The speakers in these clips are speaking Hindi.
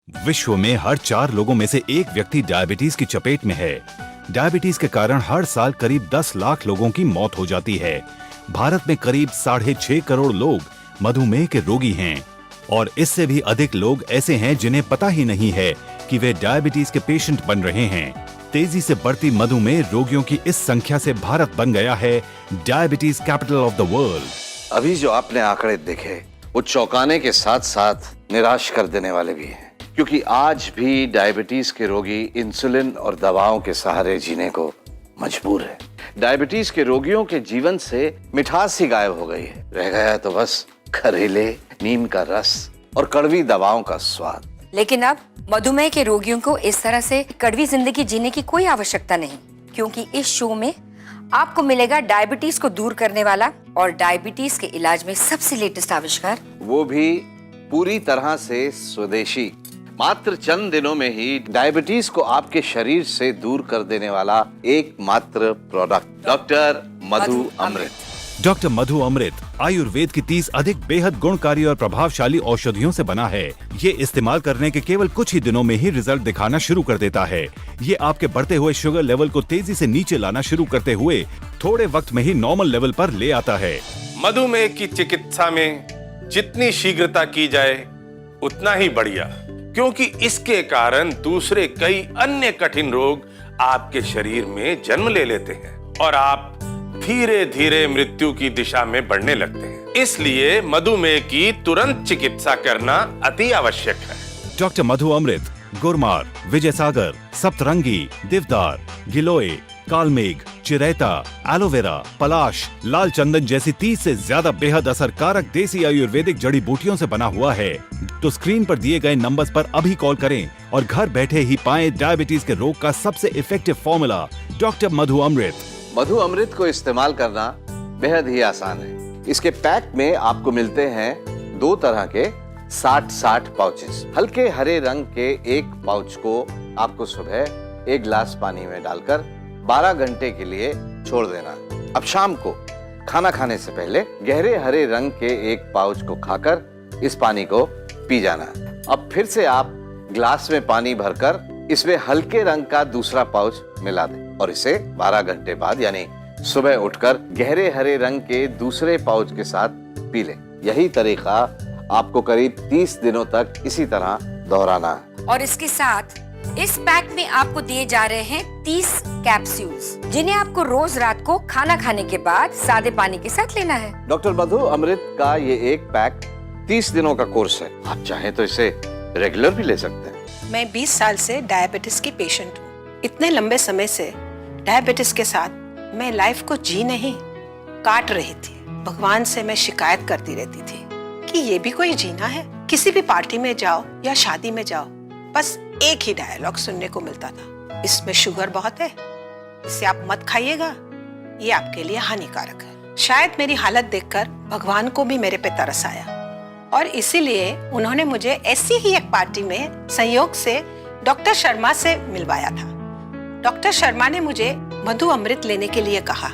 विश्व में हर 4 लोगों में से एक व्यक्ति डायबिटीज की चपेट में है। डायबिटीज के कारण हर साल करीब 10 लाख लोगों की मौत हो जाती है। भारत में करीब 6.5 करोड़ लोग मधुमेह के रोगी हैं और इससे भी अधिक लोग ऐसे हैं जिन्हें पता ही नहीं है कि वे डायबिटीज के पेशेंट बन रहे हैं। तेजी से बढ़ती मधुमेह रोगियों की इस संख्या से भारत बन गया है diabetes capital of the world. अभी जो आपने आंकड़े देखे वो चौंकाने के साथ साथ निराश कर देने वाले भी हैं, क्योंकि आज भी डायबिटीज के रोगी इंसुलिन और दवाओं के सहारे जीने को मजबूर है। डायबिटीज के रोगियों के जीवन से मिठास ही गायब हो गई है। रह गया तो बस खरीले नीम का रस और कड़वी दवाओं का स्वाद। लेकिन अब मधुमेह के रोगियों को इस तरह से कड़वी जिंदगी जीने की कोई आवश्यकता नहीं, क्योंकि इस शो में आपको मिलेगा डायबिटीज को दूर करने वाला और डायबिटीज के इलाज में सबसे लेटेस्ट आविष्कार, वो भी पूरी तरह से स्वदेशी। मात्र चंद दिनों में ही डायबिटीज को आपके शरीर से दूर कर देने वाला एकमात्र प्रोडक्ट डॉक्टर मधु अमृत। डॉक्टर मधु अमृत आयुर्वेद की 30 अधिक बेहद गुणकारी और प्रभावशाली औषधियों से बना है। ये इस्तेमाल करने के केवल कुछ ही दिनों में ही रिजल्ट दिखाना शुरू कर देता है। ये आपके बढ़ते हुए शुगर लेवल को तेजी से नीचे लाना शुरू करते हुए थोड़े वक्त में ही नॉर्मल लेवल पर ले आता है। मधुमेह की चिकित्सा में जितनी शीघ्रता की जाए उतना ही बढ़िया, क्योंकि इसके कारण दूसरे कई अन्य कठिन रोग आपके शरीर में जन्म ले लेते हैं और आप धीरे धीरे मृत्यु की दिशा में बढ़ने लगते हैं। इसलिए मधुमेह की तुरंत चिकित्सा करना अति आवश्यक है। डॉक्टर मधु अमृत गुरमार, विजय सागर, सप्तरंगी, देवदार, गिलोय, कालमेघ, चिरैता, एलोवेरा, पलाश, लाल चंदन जैसी 30 से ज्यादा बेहद असरकारक देसी आयुर्वेदिक जड़ी बूटियों से बना हुआ है। तो स्क्रीन पर दिए गए नंबर्स पर अभी कॉल करें और घर बैठे ही पाएं डायबिटीज के रोग का सबसे इफेक्टिव फॉर्मूला डॉक्टर मधु अमृत। मधु अमृत को इस्तेमाल करना बेहद ही आसान है। इसके पैक में आपको मिलते हैं 2 तरह के 60-60 पाउचेस। हल्के हरे रंग के एक पाउच को आपको सुबह 1 गिलास पानी में डालकर 12 घंटे के लिए छोड़ देना। अब शाम को खाना खाने से पहले गहरे हरे रंग के एक पाउच को खाकर इस पानी को पी जाना। अब फिर से आप गिलास में पानी भरकर इसमें हल्के रंग का दूसरा पाउच मिला दें और इसे 12 घंटे बाद यानी सुबह उठकर गहरे हरे रंग के दूसरे पाउच के साथ पी लें। यही तरीका आपको करीब 30 दिनों तक इसी तरह दोहराना है। और इसके साथ इस पैक में आपको दिए जा रहे हैं 30 कैप्सूल्स, जिन्हें आपको रोज रात को खाना खाने के बाद सादे पानी के साथ लेना है। डॉक्टर मधु अमृत का ये एक पैक 30 दिनों का कोर्स है। आप चाहें तो इसे रेगुलर भी ले सकते हैं। मैं 20 साल से डायबिटीज की पेशेंट हूँ। इतने लंबे समय से डायबिटीज के साथ मैं लाइफ को जी नहीं काट रही थी। भगवान से मैं शिकायत करती रहती थी कि ये भी कोई जीना है। किसी भी पार्टी में जाओ या शादी में जाओ, बस एक ही डायलॉग सुनने को मिलता था, इसमें शुगर बहुत है, इसे आप मत खाइएगा, ये आपके लिए हानिकारक है। शायद मेरी हालत देखकर भगवान को भी मेरे पे तरस आया और इसीलिए उन्होंने मुझे ऐसी ही एक पार्टी में संयोग से डॉक्टर शर्मा से मिलवाया था। डॉक्टर शर्मा ने मुझे मधु अमृत लेने के लिए कहा।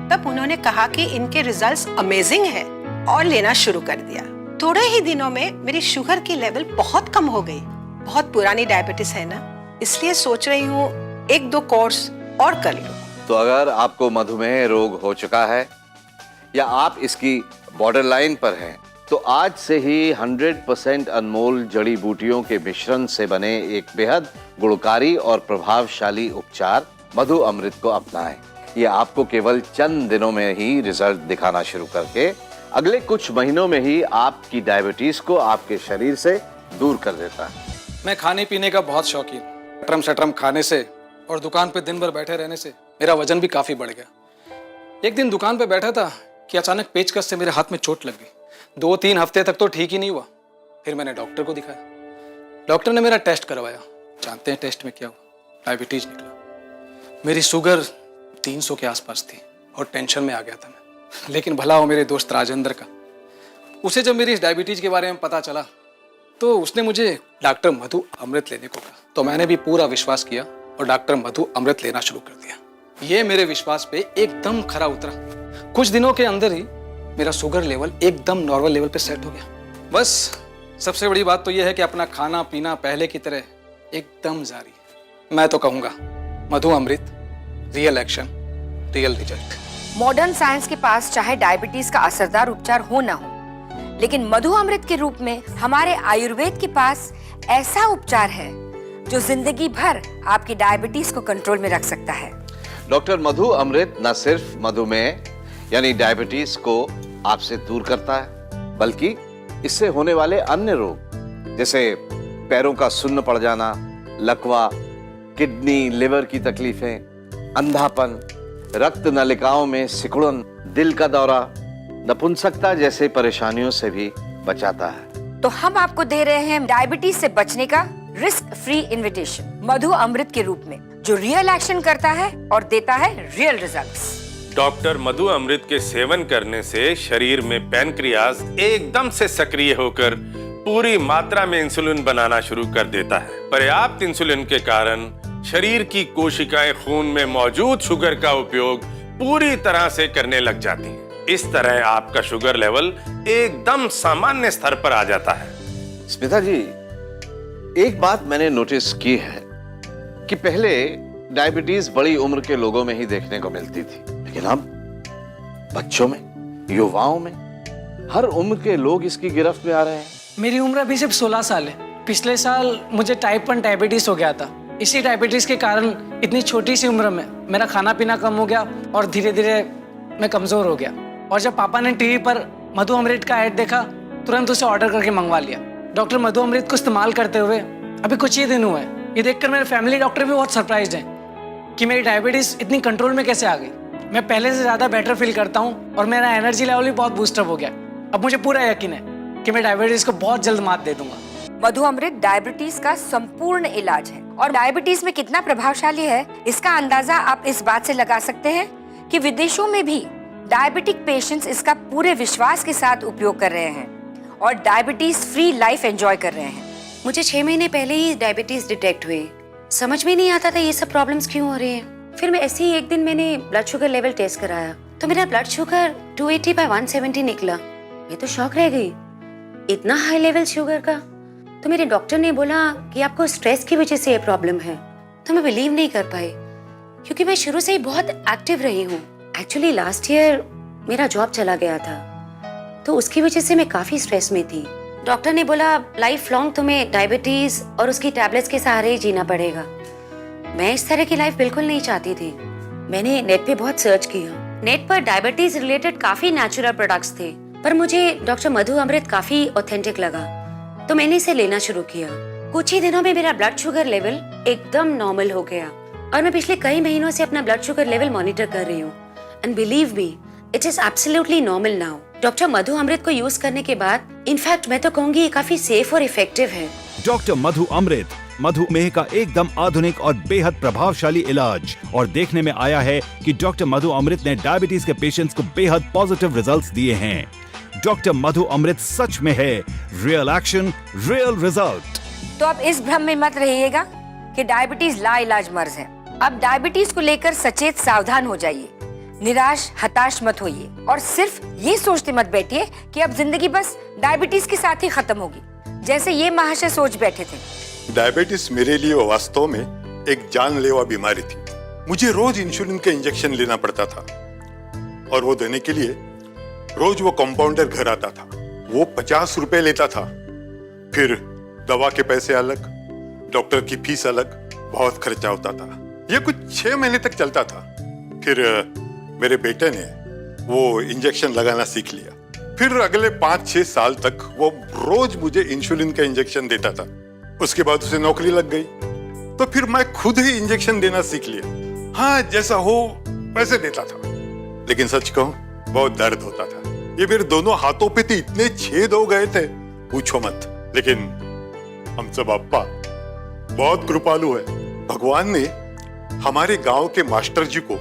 तब उन्होंने कहा कि इनके रिजल्ट्स अमेजिंग है और लेना शुरू कर दिया। थोड़े ही दिनों में मेरी शुगर की लेवल बहुत कम हो गई। बहुत पुरानी डायबिटीज है ना, इसलिए सोच रही हूँ 1-2 कोर्स और कर लूं। तो अगर आपको मधुमेह रोग हो चुका है या आप इसकी बॉर्डर लाइन पर हैं, तो आज से ही 100% अनमोल जड़ी बूटियों के मिश्रण से बने एक बेहद गुणकारी और प्रभावशाली उपचार मधु अमृत को अपनाएं। ये आपको केवल चंद दिनों में ही रिजल्ट दिखाना शुरू करके अगले कुछ महीनों में ही आपकी डायबिटीज को आपके शरीर से दूर कर देता है। मैं खाने पीने का बहुत शौकीन। सटरम सटरम खाने से और दुकान पे दिन भर बैठे रहने से मेरा वजन भी काफी बढ़ गया। एक दिन दुकान पे बैठा था कि अचानक पेचकस से मेरे हाथ में चोट लग गई। 2-3 हफ्ते तक तो ठीक ही नहीं हुआ। फिर मैंने डॉक्टर को दिखाया। डॉक्टर ने मेरा टेस्ट करवाया। जानते हैं टेस्ट में क्या हुआ? डायबिटीज निकला। मेरी शुगर 300 के आसपास थी और टेंशन में आ गया था मैं। लेकिन भला हो मेरे दोस्त राजेंद्र का। उसे जब मेरी इस डायबिटीज के बारे में पता चला तो उसने मुझे डॉक्टर मधु अमृत लेने को कहा। तो मैंने भी पूरा विश्वास किया और डॉक्टर मधु अमृत लेना शुरू कर दिया। ये मेरे विश्वास पे एकदम खरा उतरा। कुछ दिनों के अंदर ही मेरा शुगर लेवल एकदम नॉर्मल लेवल पे सेट हो गया। बस सबसे बड़ी बात तो यह है कि अपना खाना पीना पहले की तरह एकदम जारी है। मैं तो कहूंगा Madhu Amrit, real action, real result. Modern science के पास चाहे डायबिटीज का असरदार उपचार हो ना हो, लेकिन मधु अमृत के रूप में हमारे आयुर्वेद के पास ऐसा उपचार है जो जिंदगी भर आपकी डायबिटीज को कंट्रोल में रख सकता है। डॉक्टर मधु अमृत न सिर्फ मधुमेह यानी डायबिटीज को आपसे दूर करता है, बल्कि इससे होने वाले अन्य रोग जैसे पैरों का सुन्न पड़ जाना, लकवा, किडनी लिवर की तकलीफें, अंधापन, रक्त नलिकाओं में सिकुड़न, दिल का दौरा, नपुंसकता जैसे परेशानियों से भी बचाता है। तो हम आपको दे रहे हैं डायबिटीज से बचने का रिस्क फ्री इन्विटेशन मधु अमृत के रूप में, जो रियल एक्शन करता है और देता है रियल रिजल्ट्स। डॉक्टर मधु अमृत के सेवन करने से शरीर में पैनक्रियाज एकदम से सक्रिय होकर पूरी मात्रा में इंसुलिन बनाना शुरू कर देता है। पर्याप्त इंसुलिन के कारण शरीर की कोशिकाएं खून में मौजूद शुगर का उपयोग पूरी तरह से करने लग जाती हैं। इस तरह आपका शुगर लेवल एकदम सामान्य स्तर पर आ जाता है। स्मिता जी, एक बात मैंने नोटिस की है कि पहले डायबिटीज बड़ी उम्र के लोगों में ही देखने को मिलती थी, लेकिन अब बच्चों में, युवाओं में, हर उम्र के लोग इसकी गिरफ्त में आ रहे हैं। मेरी उम्र अभी सिर्फ 16 साल है। पिछले साल मुझे टाइप 1 डायबिटीज हो गया था। इसी डायबिटीज के कारण इतनी छोटी सी उम्र में मेरा खाना पीना कम हो गया और धीरे धीरे मैं कमजोर हो गया। और जब पापा ने टीवी पर मधु अमृत का ऐड देखा, तुरंत उसे ऑर्डर करके मंगवा लिया। डॉक्टर मधु अमृत को इस्तेमाल करते हुए अभी कुछ ही दिन हुए। ये देखकर मेरे फैमिली डॉक्टर भी बहुत सरप्राइज्ड हैं कि मेरी डायबिटीज इतनी कंट्रोल में कैसे आ गई। मैं पहले से ज्यादा बेटर फील करता हूँ और मेरा एनर्जी लेवल भी बहुत बूस्टअप हो गया। अब मुझे पूरा यकीन है कि मैं डायबिटीज को बहुत जल्द मात दे दूंगा। मधु अमृत डायबिटीज का संपूर्ण इलाज है और डायबिटीज में कितना प्रभावशाली है इसका अंदाजा आप इस बात से लगा सकते हैं कि विदेशों में भी डायबिटिक पेशेंट्स इसका पूरे विश्वास के साथ उपयोग कर रहे हैं और डायबिटीज फ्री लाइफ एंजॉय कर रहे हैं। मुझे 6 महीने पहले ही डायबिटीज डिटेक्ट हुई। समझ में नहीं आता था ये सब प्रॉब्लम्स क्यों हो रही हैं। फिर मैं ऐसे ही एक दिन मैंने ब्लड शुगर लेवल टेस्ट कराया तो मेरा ब्लड शुगर 280/170 निकला। मैं तो शॉक रह गई, इतना हाई लेवल शुगर का। तो मेरे डॉक्टर ने बोला कि आपको स्ट्रेस की वजह से ये प्रॉब्लम है। तो मैं बिलीव नहीं कर पाई क्योंकि मैं शुरू से ही बहुत एक्टिव रही हूँ। एक्चुअली लास्ट ईयर मेरा जॉब चला गया था तो उसकी वजह से मैं काफी स्ट्रेस में थी। डॉक्टर ने बोला लाइफ लॉन्ग तुम्हें डायबिटीज और उसकी टैबलेट्स के सहारे ही जीना पड़ेगा। मैं इस तरह की लाइफ बिल्कुल नहीं चाहती थी। मैंने नेट पे बहुत सर्च किया। नेट पर डायबिटीज रिलेटेड काफी नेचुरल प्रोडक्ट्स थे, पर मुझे डॉक्टर मधु अमृत काफी ऑथेंटिक लगा तो मैंने इसे लेना शुरू किया। कुछ ही दिनों में मेरा ब्लड शुगर लेवल एकदम नॉर्मल हो गया और मैं पिछले कई महीनों से अपना ब्लड शुगर लेवल मॉनिटर कर रही हूँ। And believe me, it is absolutely normal now. Doctor Madhu Amrit को यूज करने के बाद इनफैक्ट मैं तो कहूंगी ये काफी सेफ और इफेक्टिव है। डॉक्टर मधु अमृत मधुमेह का एकदम आधुनिक और बेहद प्रभावशाली इलाज। और देखने में आया है कि डॉक्टर मधु अमृत ने डायबिटीज के पेशेंट्स को बेहद पॉजिटिव रिजल्ट्स दिए हैं। डॉक्टर मधु अमृत सच में है रियल एक्शन, रियल रिजल्ट। तो अब इस भ्रम में मत रहिएगा कि डायबिटीज लाइलाज मर्ज है। अब डायबिटीज को लेकर सचेत सावधान हो जाइए, निराश हताश मत होइए और सिर्फ ये सोचते मत बैठिए कि अब जिंदगी बस डायबिटीज के साथ ही खत्म होगी, जैसे ये महाशय सोच बैठे थे। डायबिटीज मेरे लिए वास्तव में एक जानलेवा बीमारी थी। मुझे रोज इंसुलिन का इंजेक्शन लेना पड़ता था और वो देने के लिए रोज वो कंपाउंडर घर आता था। वो 50 रुपए लेता था। फिर दवा के पैसे अलग, डॉक्टर की फीस अलग, बहुत खर्चा होता था। ये कुछ 6 महीने तक चलता था। फिर मेरे बेटे ने वो इंजेक्शन लगाना सीख लिया। फिर अगले 5-6 साल तक वो रोज मुझे इंसुलिन का इंजेक्शन देता था। उसके बाद उसे नौकरी लग गई तो फिर मैं खुद ही इंजेक्शन देना सीख लिया। हाँ, जैसा हो वैसे देता था, लेकिन सच कहूं बहुत दर्द होता था। ये मेरे दोनों हाथों पे तो इतने छेद हो गए थे, पूछो मत। लेकिन हम सब अप्पा बहुत कृपालु है। भगवान ने हमारे गांव के मास्टर जी को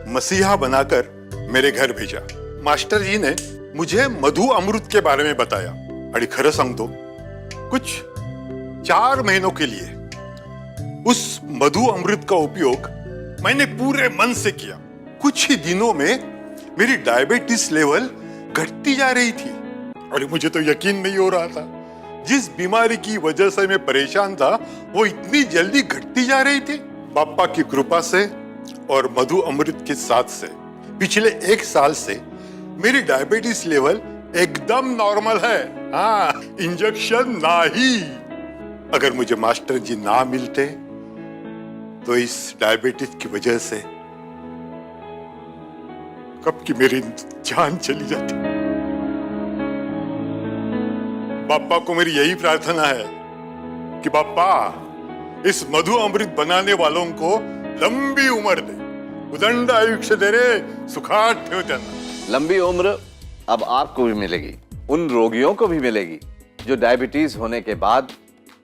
मसीहा बनाकर मेरे घर भेजा। मास्टर जी ने मुझे मधु अमृत के बारे में बताया। अड़ी खरं सांगतो, कुछ 4 महीनों के लिए उस मधु अमृत का उपयोग मैंने पूरे मन से किया। कुछ ही दिनों में मेरी डायबिटीज लेवल घटती जा रही थी और मुझे तो यकीन नहीं हो रहा था जिस बीमारी की वजह से मैं परेशान था वो इतनी जल्दी घटती जा रही थी। पापा की कृपा से और मधु अमृत के साथ से पिछले 1 साल से मेरी डायबिटीज लेवल एकदम नॉर्मल है। हाँ, इंजेक्शन ना ही। अगर मुझे मास्टर जी ना मिलते तो इस डायबिटीज की वजह से कब की मेरी जान चली जाती। पापा को मेरी यही प्रार्थना है कि पापा इस मधु अमृत बनाने वालों को लंबी उम्र दे, उदंड आयुष्य दे रे, सुखाट ठेव त्यांना। लंबी उम्र अब आपको भी मिलेगी, उन रोगियों को भी मिलेगी जो डायबिटीज होने के बाद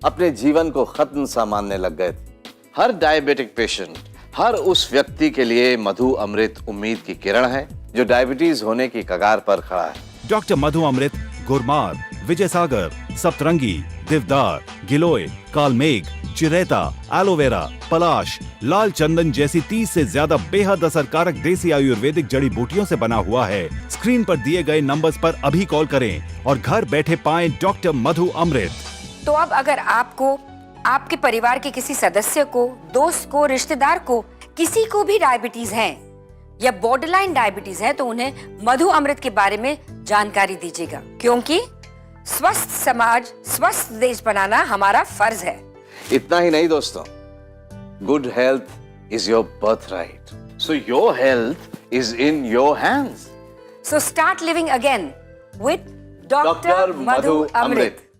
अपने जीवन को खत्म सा मानने लग गए थे। हर डायबिटिक पेशेंट, हर उस व्यक्ति के लिए मधु अमृत उम्मीद की किरण है जो डायबिटीज होने की कगार पर खड़ा है। डॉक्टर मधु अमृत गुरमार, विजय सागर, सप्तरंगी, देवदार, गिलोय, कालमेघ, चिरेता, एलोवेरा, पलाश, लाल चंदन जैसी 30 से ज्यादा बेहद असरकारक देसी आयुर्वेदिक जड़ी बूटियों से बना हुआ है। स्क्रीन पर दिए गए नंबर्स पर अभी कॉल करें और घर बैठे पाएं डॉक्टर मधु अमृत। तो अब अगर आपको, आपके परिवार के किसी सदस्य को, दोस्त को, रिश्तेदार को, किसी को भी डायबिटीज है या बॉर्डरलाइन डायबिटीज है तो उन्हें मधु अमृत के बारे में जानकारी दीजिएगा, क्योंकि स्वस्थ समाज, स्वस्थ देश बनाना हमारा फर्ज है। इतना ही नहीं दोस्तों, good health is your birth right, so your health is in your hands. So start living again with Dr. Dr. Madhu Madhu Amrit. Amrit.